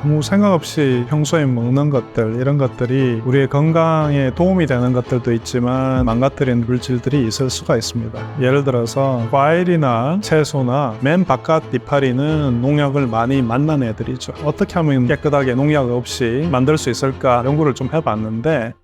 아무 생각 없이 평소에 먹는 것들, 이런 것들이 우리의 건강에 도움이 되는 것들도 있지만 망가뜨리는 물질들이 있을 수가 있습니다. 예를 들어서 과일이나 채소나 맨 바깥 이파리는 농약을 많이 만난 애들이죠. 어떻게 하면 깨끗하게 농약 없이 만들 수 있을까 연구를 좀 해봤는데,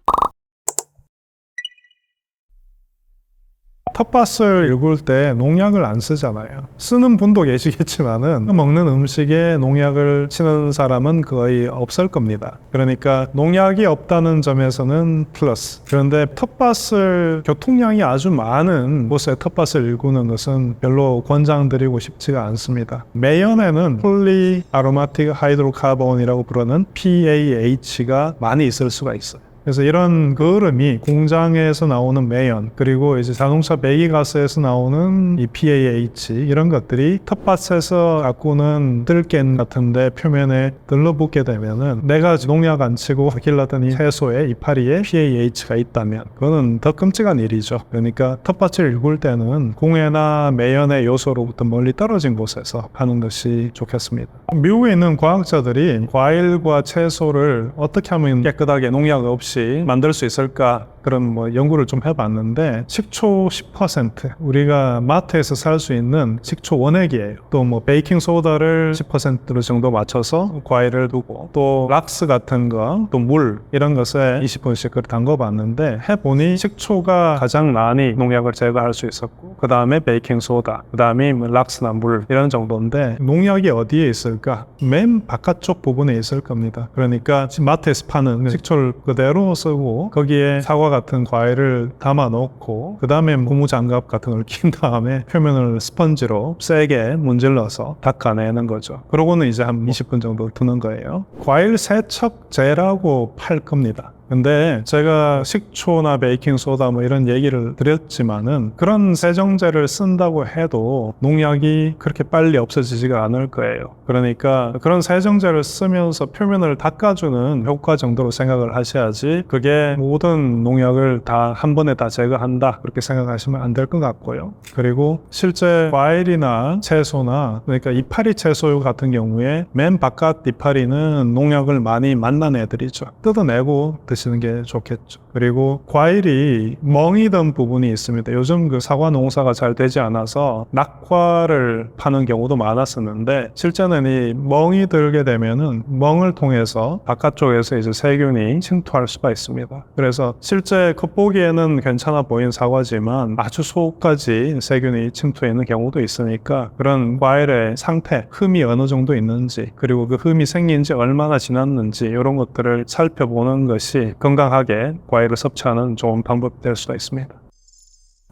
텃밭을 일굴 때 농약을 안 쓰잖아요. 쓰는 분도 계시겠지만은 먹는 음식에 농약을 치는 사람은 거의 없을 겁니다. 그러니까 농약이 없다는 점에서는 플러스. 그런데 텃밭을 교통량이 아주 많은 곳에 텃밭을 일구는 것은 별로 권장드리고 싶지가 않습니다. 매연에는 폴리 아로마틱 하이드로카본이라고 부르는 PAH가 많이 있을 수가 있어요. 그래서 이런 거름이 공장에서 나오는 매연, 그리고 이제 자동차 배기가스에서 나오는 이 PAH, 이런 것들이 텃밭에서 가꾸는 들깨 같은데 표면에 들러붙게 되면은 내가 농약 안 치고 길렀더니 채소에 이파리에 PAH가 있다면 그거는 더 끔찍한 일이죠. 그러니까 텃밭을 일굴 때는 공해나 매연의 요소로부터 멀리 떨어진 곳에서 하는 것이 좋겠습니다. 미국에 있는 과학자들이 과일과 채소를 어떻게 하면 깨끗하게 농약 없이 만들 수 있을까, 그런 연구를 좀 해봤는데, 식초 10%, 우리가 마트에서 살 수 있는 식초 원액이에요. 또 베이킹 소다를 10% 정도 맞춰서 과일을 두고, 또 락스 같은 거, 또 물, 이런 것에 20분씩 담궈봤는데, 해보니 식초가 가장 많이 농약을 제거할 수 있었고, 그 다음에 베이킹 소다, 그 다음에 락스나 물, 이런 정도인데, 농약이 어디에 있을까? 맨 바깥쪽 부분에 있을 겁니다. 그러니까 마트에서 파는 식초를 그대로 쓰고 거기에 사과 같은 과일을 담아 놓고 그 다음에 고무장갑 같은 걸 낀 다음에 표면을 스펀지로 세게 문질러서 닦아내는 거죠. 그러고는 이제 한 20분 정도 두는 거예요. 과일 세척제라고 팔 겁니다. 근데 제가 식초나 베이킹소다 이런 얘기를 드렸지만은, 그런 세정제를 쓴다고 해도 농약이 그렇게 빨리 없어지지가 않을 거예요. 그러니까 그런 세정제를 쓰면서 표면을 닦아주는 효과 정도로 생각을 하셔야지, 그게 모든 농약을 다 한 번에 다 제거한다 그렇게 생각하시면 안 될 것 같고요. 그리고 실제 과일이나 채소나, 그러니까 이파리 채소 같은 경우에 맨 바깥 이파리는 농약을 많이 만난 애들이죠. 뜯어내고 드시는 게 좋겠죠. 그리고 과일이 멍이 든 부분이 있습니다. 요즘 그 사과 농사가 잘 되지 않아서 낙과를 파는 경우도 많았었는데, 실제는 이 멍이 들게 되면은 멍을 통해서 바깥쪽에서 이제 세균이 침투할 수가 있습니다. 그래서 실제 겉보기에는 괜찮아 보이는 사과지만 아주 속까지 세균이 침투해 있는 경우도 있으니까, 그런 과일의 상태, 흠이 어느 정도 있는지, 그리고 그 흠이 생긴 지 얼마나 지났는지, 이런 것들을 살펴보는 것이 건강하게 과일을 섭취하는 좋은 방법이 될 수가 있습니다.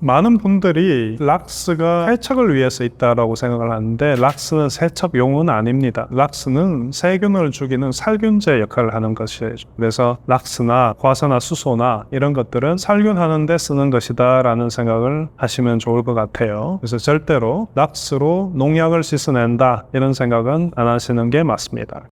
많은 분들이 락스가 세척을 위해서 있다라고 생각을 하는데, 락스는 세척용은 아닙니다. 락스는 세균을 죽이는 살균제 역할을 하는 것이에요. 그래서 락스나 과산화 수소나 이런 것들은 살균하는 데 쓰는 것이다 라는 생각을 하시면 좋을 것 같아요. 그래서 절대로 락스로 농약을 씻어낸다 이런 생각은 안 하시는 게 맞습니다.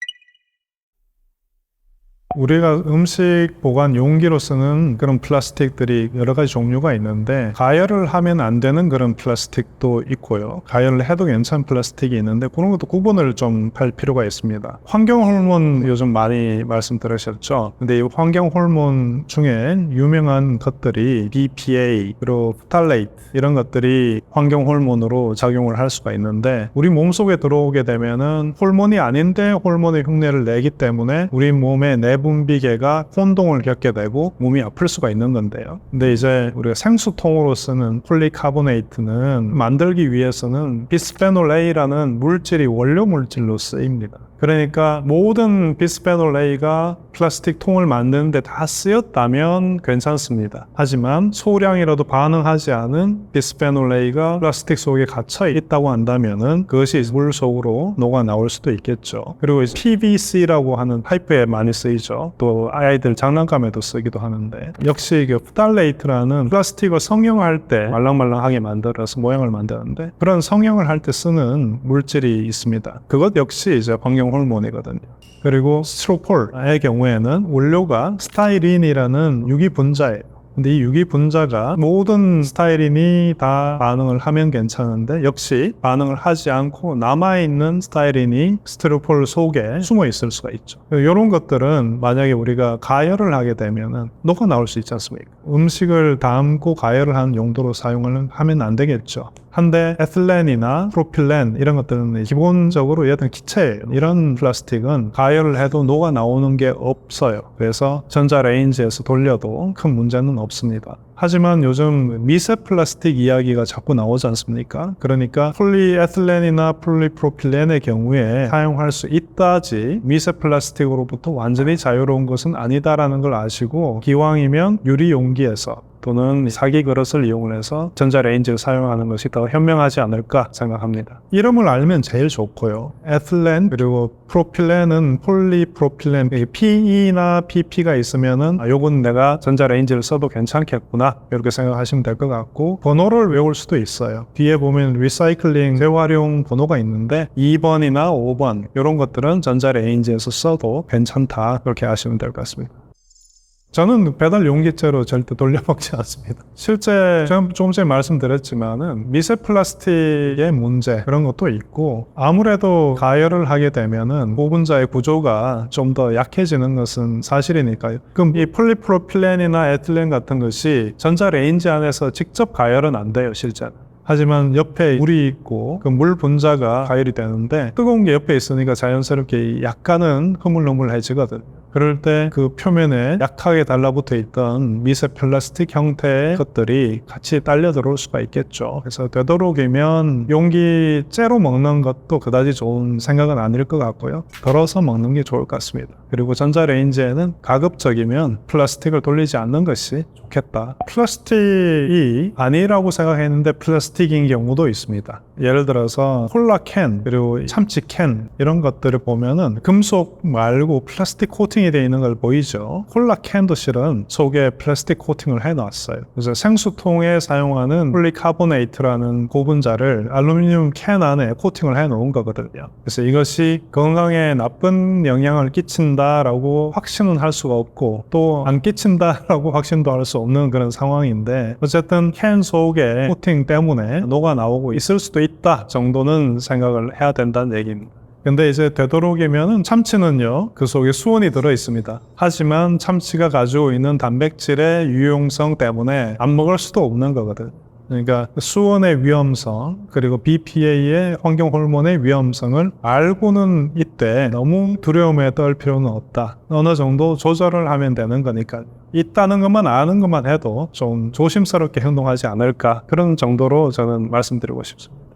우리가 음식 보관 용기로 쓰는 그런 플라스틱들이 여러 가지 종류가 있는데, 가열을 하면 안 되는 그런 플라스틱도 있고요. 가열을 해도 괜찮은 플라스틱이 있는데, 그런 것도 구분을 좀 할 필요가 있습니다. 환경 호르몬 요즘 많이 말씀 들으셨죠? 근데 이 환경 호르몬 중에 유명한 것들이 BPA, 그리고 프탈레이트, 이런 것들이 환경 호르몬으로 작용을 할 수가 있는데, 우리 몸속에 들어오게 되면은 호르몬이 아닌데 호르몬의 흉내를 내기 때문에 우리 몸의 내분비계가 혼동을 겪게 되고 몸이 아플 수가 있는 건데요. 근데 이제 우리가 생수통으로 쓰는 폴리카보네이트는 만들기 위해서는 비스페놀 A라는 물질이 원료 물질로 쓰입니다. 그러니까 모든 비스페놀 A가 플라스틱 통을 만드는데 다 쓰였다면 괜찮습니다. 하지만 소량이라도 반응하지 않은 비스페놀 A가 플라스틱 속에 갇혀 있다고 한다면은 그것이 물 속으로 녹아 나올 수도 있겠죠. 그리고 이제 PVC라고 하는 파이프에 많이 쓰이죠. 또 아이들 장난감에도 쓰기도 하는데, 역시 그 프탈레이트라는 플라스틱을 성형할 때 말랑말랑하게 만들어서 모양을 만드는데, 그런 성형을 할 때 쓰는 물질이 있습니다. 그것 역시 이제 환경 호르몬이거든요. 그리고 스티로폴의 경우에는 원료가 스타이린이라는 유기 분자예요. 근데 이 유기분자가 모든 스타이린이 다 반응을 하면 괜찮은데 역시 반응을 하지 않고 남아있는 스타이린이 스티로폴 속에 숨어 있을 수가 있죠. 이런 것들은 만약에 우리가 가열을 하게 되면은 녹아 나올 수 있지 않습니까? 음식을 담고 가열을 하는 용도로 사용을 하면 안 되겠죠. 한데 에틸렌이나 프로필렌 이런 것들은 기본적으로 얘들은 기체예요. 이런 플라스틱은 가열을 해도 녹아 나오는 게 없어요. 그래서 전자레인지에서 돌려도 큰 문제는 없습니다. 하지만 요즘 미세 플라스틱 이야기가 자꾸 나오지 않습니까? 그러니까 폴리에틸렌이나 폴리프로필렌의 경우에 사용할 수 있다지 미세 플라스틱으로부터 완전히 자유로운 것은 아니다라는 걸 아시고 기왕이면 유리 용기에서 또는 사기 그릇을 이용해서 전자레인지를 사용하는 것이 더 현명하지 않을까 생각합니다. 이름을 알면 제일 좋고요. 에틸렌 그리고 프로필렌은 폴리프로필렌 PE나 PP가 있으면은 요건 내가 전자레인지를 써도 괜찮겠구나 이렇게 생각하시면 될 것 같고 번호를 외울 수도 있어요. 뒤에 보면 리사이클링 재활용 번호가 있는데 2번이나 5번 이런 것들은 전자레인지에서 써도 괜찮다 그렇게 아시면 될 것 같습니다. 저는 배달 용기째로 절대 돌려먹지 않습니다. 실제 제가 조금 전에 말씀드렸지만은 미세 플라스틱의 문제 그런 것도 있고 아무래도 가열을 하게 되면은 고분자의 구조가 좀 더 약해지는 것은 사실이니까요. 그럼 이 폴리프로필렌이나 에틸렌 같은 것이 전자레인지 안에서 직접 가열은 안 돼요, 실제는. 하지만 옆에 물이 있고 그 물 분자가 가열이 되는데 뜨거운 게 옆에 있으니까 자연스럽게 약간은 흐물흐물해지거든요. 그럴 때 그 표면에 약하게 달라붙어 있던 미세 플라스틱 형태의 것들이 같이 딸려 들어올 수가 있겠죠. 그래서 되도록이면 용기째로 먹는 것도 그다지 좋은 생각은 아닐 것 같고요. 덜어서 먹는 게 좋을 것 같습니다. 그리고 전자레인지에는 가급적이면 플라스틱을 돌리지 않는 것이 좋겠다. 플라스틱이 아니라고 생각했는데 플라스틱인 경우도 있습니다. 예를 들어서 콜라 캔 그리고 참치 캔 이런 것들을 보면은 금속 말고 플라스틱 코팅이 되어 있는 걸 보이죠. 콜라 캔도 실은 속에 플라스틱 코팅을 해놨어요. 그래서 생수통에 사용하는 폴리카보네이트라는 고분자를 알루미늄 캔 안에 코팅을 해놓은 거거든요. 그래서 이것이 건강에 나쁜 영향을 끼친다라고 확신은 할 수가 없고 또 안 끼친다라고 확신도 할 수 없는 그런 상황인데 어쨌든 캔 속에 코팅 때문에 녹아 나오고 있을 수도 있다 정도는 생각을 해야 된다는 얘기입니다. 근데 이제 되도록이면은 참치는요 그 속에 수온이 들어 있습니다. 하지만 참치가 가지고 있는 단백질의 유용성 때문에 안 먹을 수도 없는 거거든. 그러니까 수온의 위험성 그리고 BPA의 환경 호르몬의 위험성을 알고는 이때 너무 두려움에 떨 필요는 없다. 어느 정도 조절을 하면 되는 거니까 있다는 것만 아는 것만 해도 좀 조심스럽게 행동하지 않을까 그런 정도로 저는 말씀드리고 싶습니다.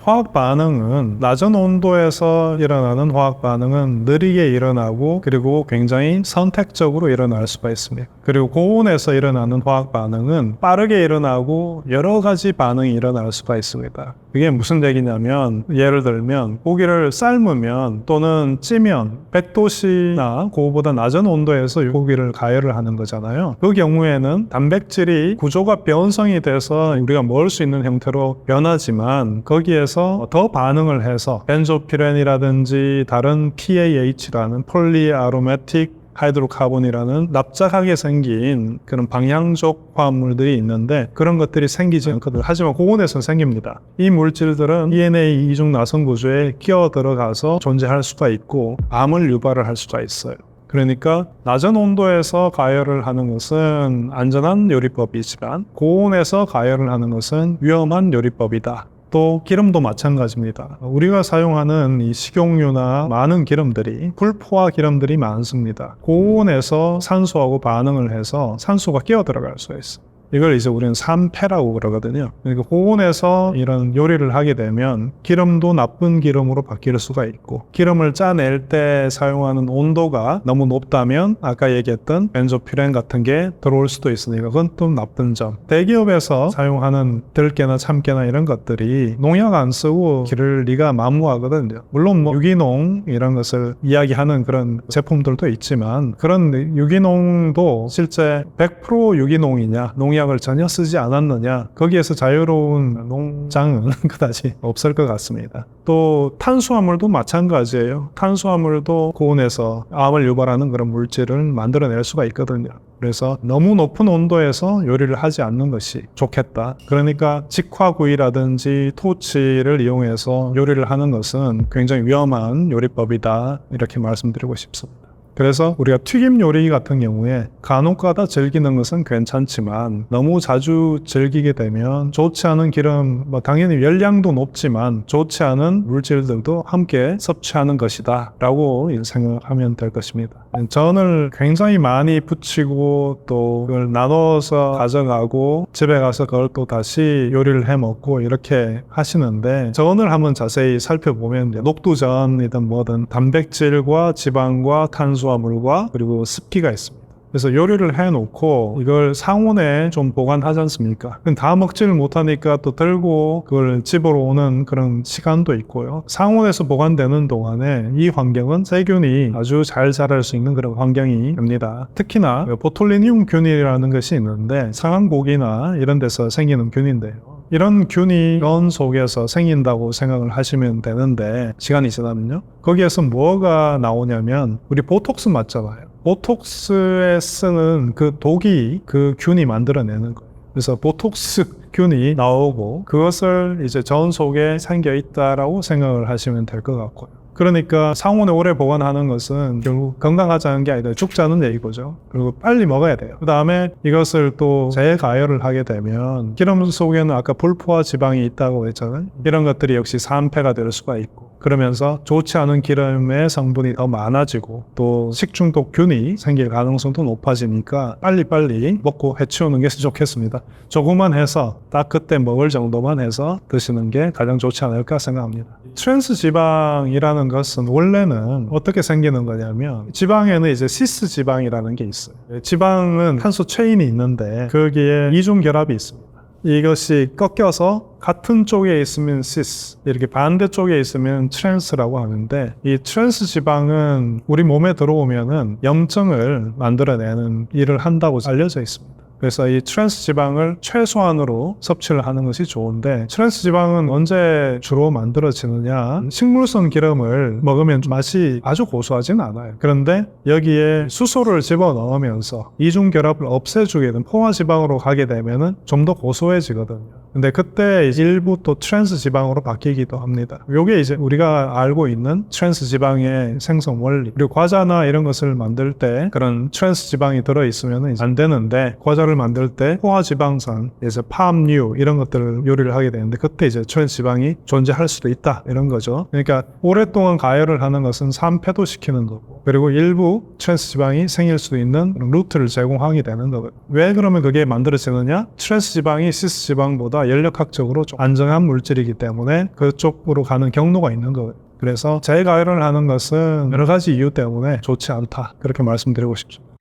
화학 반응은 낮은 온도에서 일어나는 화학 반응은 느리게 일어나고 그리고 굉장히 선택적으로 일어날 수가 있습니다. 그리고 고온에서 일어나는 화학 반응은 빠르게 일어나고 여러 가지 반응이 일어날 수가 있습니다. 그게 무슨 얘기냐면 예를 들면 고기를 삶으면 또는 찌면 100도씨나 그거보다 낮은 온도에서 고기를 가열을 하는 거잖아요. 그 경우에는 단백질이 구조가 변성이 돼서 우리가 먹을 수 있는 형태로 변하지만 거기에서 더 반응을 해서 벤조피렌이라든지 다른 PAH라는 폴리아로매틱 하이드로카본이라는 납작하게 생긴 그런 방향족 화합물들이 있는데 그런 것들이 생기지 않거든요. 하지만 고온에서는 생깁니다. 이 물질들은 DNA 이중 나선 구조에 끼어 들어가서 존재할 수가 있고 암을 유발을 할 수가 있어요. 그러니까 낮은 온도에서 가열을 하는 것은 안전한 요리법이지만 고온에서 가열을 하는 것은 위험한 요리법이다. 또 기름도 마찬가지입니다. 우리가 사용하는 이 식용유나 많은 기름들이 불포화 기름들이 많습니다. 고온에서 산소하고 반응을 해서 산소가 끼어 들어갈 수가 있어요. 이걸 이제 우리는 산패라고 그러거든요. 그러니까 고온에서 이런 요리를 하게 되면 기름도 나쁜 기름으로 바뀔 수가 있고 기름을 짜낼 때 사용하는 온도가 너무 높다면 아까 얘기했던 벤조피렌 같은 게 들어올 수도 있으니까 그건 또 나쁜 점. 대기업에서 사용하는 들깨나 참깨나 이런 것들이 농약 안 쓰고 기를 리가 만무하거든요. 물론 뭐 유기농 이런 것을 이야기하는 그런 제품들도 있지만 그런 유기농도 실제 100% 유기농이냐 농약 농약을 전혀 쓰지 않았느냐, 거기에서 자유로운 농장은 그다지 없을 것 같습니다. 또 탄수화물도 마찬가지예요. 탄수화물도 고온에서 암을 유발하는 그런 물질을 만들어낼 수가 있거든요. 그래서 너무 높은 온도에서 요리를 하지 않는 것이 좋겠다. 그러니까 직화구이라든지 토치를 이용해서 요리를 하는 것은 굉장히 위험한 요리법이다, 이렇게 말씀드리고 싶습니다. 그래서 우리가 튀김 요리 같은 경우에 간혹가다 즐기는 것은 괜찮지만 너무 자주 즐기게 되면 좋지 않은 기름, 당연히 열량도 높지만 좋지 않은 물질들도 함께 섭취하는 것이다 라고 생각하면 될 것입니다. 전을 굉장히 많이 부치고 또 그걸 나눠서 가져가고 집에 가서 그걸 또 다시 요리를 해 먹고 이렇게 하시는데, 전을 한번 자세히 살펴보면 녹두전이든 뭐든 단백질과 지방과 탄수화물과 그리고 습기가 있습니다. 그래서 요리를 해놓고 이걸 상온에 좀 보관하지 않습니까? 다 먹지를 못하니까 또 들고 그걸 집으로 오는 그런 시간도 있고요. 상온에서 보관되는 동안에 이 환경은 세균이 아주 잘 자랄 수 있는 그런 환경이 됩니다. 특히나 보톨리늄 균이라는 것이 있는데 상한 고기나 이런 데서 생기는 균인데요. 이런 균이 면 속에서 생긴다고 생각을 하시면 되는데, 시간이 지나면요, 거기에서 뭐가 나오냐면 우리 보톡스 맞잖아요. 보톡스에 쓰는 그 독이 그 균이 만들어내는 거예요. 그래서 보톡스 균이 나오고 그것을 이제 전 속에 생겨 있다라고 생각을 하시면 될 것 같고요. 그러니까 상온에 오래 보관하는 것은 결국 건강하자는 게 아니라 죽자는 얘기죠. 그리고 빨리 먹어야 돼요. 그 다음에 이것을 또 재가열을 하게 되면 기름 속에는 아까 불포화 지방이 있다고 했잖아요. 이런 것들이 역시 산패가 될 수가 있고, 그러면서 좋지 않은 기름의 성분이 더 많아지고 또 식중독균이 생길 가능성도 높아지니까 빨리빨리 먹고 해치우는 게 좋겠습니다. 조금만 해서 딱 그때 먹을 정도만 해서 드시는 게 가장 좋지 않을까 생각합니다. 트랜스 지방이라는 것은 원래는 어떻게 생기는 거냐면, 지방에는 이제 시스 지방이라는 게 있어요. 지방은 탄소 체인이 있는데 거기에 이중 결합이 있습니다. 이것이 꺾여서 같은 쪽에 있으면 시스, 이렇게 반대쪽에 있으면 트랜스라고 하는데, 이 트랜스 지방은 우리 몸에 들어오면은 염증을 만들어내는 일을 한다고 알려져 있습니다. 그래서 이 트랜스 지방을 최소한으로 섭취를 하는 것이 좋은데, 트랜스 지방은 언제 주로 만들어지느냐, 식물성 기름을 먹으면 맛이 아주 고소하진 않아요. 그런데 여기에 수소를 집어넣으면서 이중결합을 없애주게 되면 포화 지방으로 가게 되면은 좀 더 고소해지거든요. 근데 그때 일부 또 트랜스 지방으로 바뀌기도 합니다. 요게 이제 우리가 알고 있는 트랜스 지방의 생성 원리. 그리고 과자나 이런 것을 만들 때 그런 트랜스 지방이 들어있으면 안 되는데, 과자를 만들 때 포화 지방산, 이제 팜유 이런 것들을 요리를 하게 되는데 그때 이제 트랜스 지방이 존재할 수도 있다, 이런 거죠. 그러니까 오랫동안 가열을 하는 것은 산패도 시키는 거고, 그리고 일부 트랜스 지방이 생길 수도 있는 루트를 제공하게 되는 거거든요. 왜 그러면 그게 만들어지느냐? 트랜스 지방이 시스 지방보다 연력학적으로 좀 안정한 물질이기 때문에 그쪽으로 가는 경로가 있는 거예요. 그래서 재가열을 하는 것은 여러 가지 이유 때문에 좋지 않다, 그렇게 말씀드리고 싶습니다.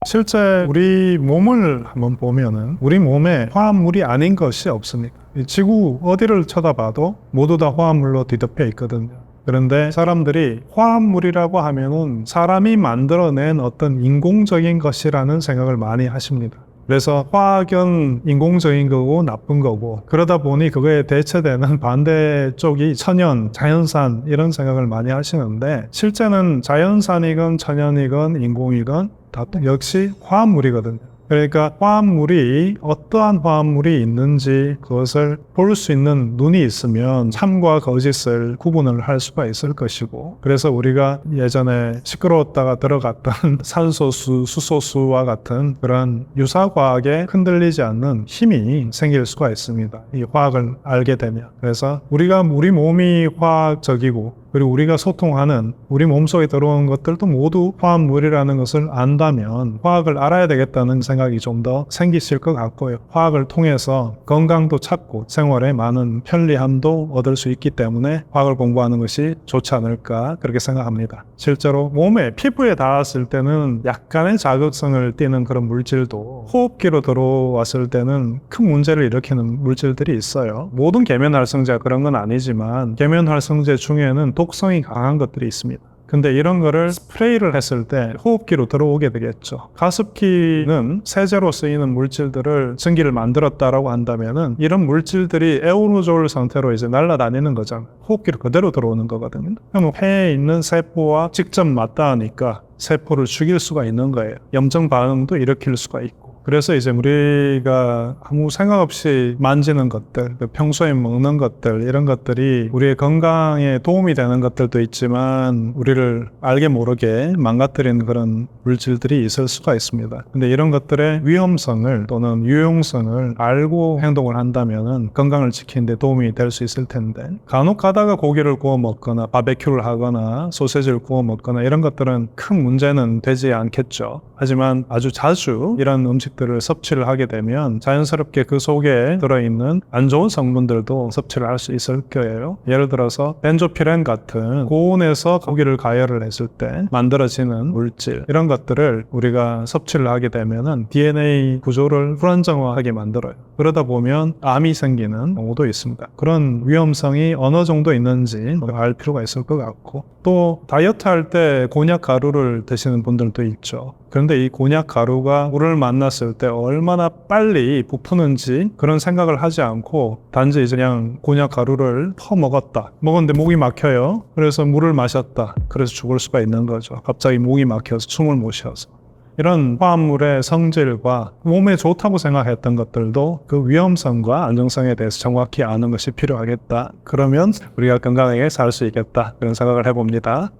실제 우리 몸을 한번 보면은 우리 몸에 화합물이 아닌 것이 없습니다. 지구 어디를 쳐다봐도 모두 다 화합물로 뒤덮여 있거든요. 그런데 사람들이 화합물이라고 하면은 사람이 만들어낸 어떤 인공적인 것이라는 생각을 많이 하십니다. 그래서 화학은 인공적인 거고 나쁜 거고, 그러다 보니 그거에 대체되는 반대쪽이 천연, 자연산 이런 생각을 많이 하시는데, 실제는 자연산이건 천연이건 인공이건 다 역시 화합물이거든요. 그러니까 화합물이 어떠한 화합물이 있는지 그것을 볼 수 있는 눈이 있으면 참과 거짓을 구분을 할 수가 있을 것이고, 그래서 우리가 예전에 시끄러웠다가 들어갔던 산소수, 수소수와 같은 그런 유사과학에 흔들리지 않는 힘이 생길 수가 있습니다. 이 화학을 알게 되면. 그래서 우리 몸이 화학적이고, 그리고 우리가 소통하는 우리 몸속에 들어온 것들도 모두 화합물이라는 것을 안다면 화학을 알아야 되겠다는 생각이 좀 더 생기실 것 같고요. 화학을 통해서 건강도 찾고 생활에 많은 편리함도 얻을 수 있기 때문에 화학을 공부하는 것이 좋지 않을까, 그렇게 생각합니다. 실제로 몸에, 피부에 닿았을 때는 약간의 자극성을 띠는 그런 물질도 호흡기로 들어왔을 때는 큰 문제를 일으키는 물질들이 있어요. 모든 계면활성제가 그런 건 아니지만 계면활성제 중에는 독성이 강한 것들이 있습니다. 근데 이런 거를 스프레이를 했을 때 호흡기로 들어오게 되겠죠. 가습기는 세제로 쓰이는 물질들을 전기를 만들었다라고 한다면은 이런 물질들이 에어로졸 상태로 이제 날아다니는 거잖아요. 호흡기로 그대로 들어오는 거거든요. 그럼 폐에 있는 세포와 직접 맞닿으니까 세포를 죽일 수가 있는 거예요. 염증 반응도 일으킬 수가 있고. 그래서 이제 우리가 아무 생각 없이 만지는 것들, 평소에 먹는 것들, 이런 것들이 우리의 건강에 도움이 되는 것들도 있지만 우리를 알게 모르게 망가뜨리는 그런 물질들이 있을 수가 있습니다. 근데 이런 것들의 위험성을 또는 유용성을 알고 행동을 한다면 건강을 지키는 데 도움이 될 수 있을 텐데, 간혹 가다가 고기를 구워 먹거나 바베큐를 하거나 소세지를 구워 먹거나 이런 것들은 큰 문제는 되지 않겠죠. 하지만 아주 자주 이런 음식들을 섭취를 하게 되면 자연스럽게 그 속에 들어있는 안 좋은 성분들도 섭취를 할 수 있을 거예요. 예를 들어서 벤조피렌 같은 고온에서 고기를 가열을 했을 때 만들어지는 물질, 이런 것들을 우리가 섭취를 하게 되면 DNA 구조를 불안정하게 만들어요. 그러다 보면 암이 생기는 경우도 있습니다. 그런 위험성이 어느 정도 있는지 알 필요가 있을 것 같고, 또 다이어트 할 때 곤약 가루를 드시는 분들도 있죠. 그런데 이 곤약 가루가 물을 만났을 때 얼마나 빨리 부푸는지 그런 생각을 하지 않고 단지 이제 그냥 곤약 가루를 퍼먹었다. 먹었는데 목이 막혀요. 그래서 물을 마셨다. 그래서 죽을 수가 있는 거죠. 갑자기 목이 막혀서 숨을 못 쉬어서. 이런 화합물의 성질과 몸에 좋다고 생각했던 것들도 그 위험성과 안정성에 대해서 정확히 아는 것이 필요하겠다. 그러면 우리가 건강하게 살 수 있겠다. 그런 생각을 해봅니다.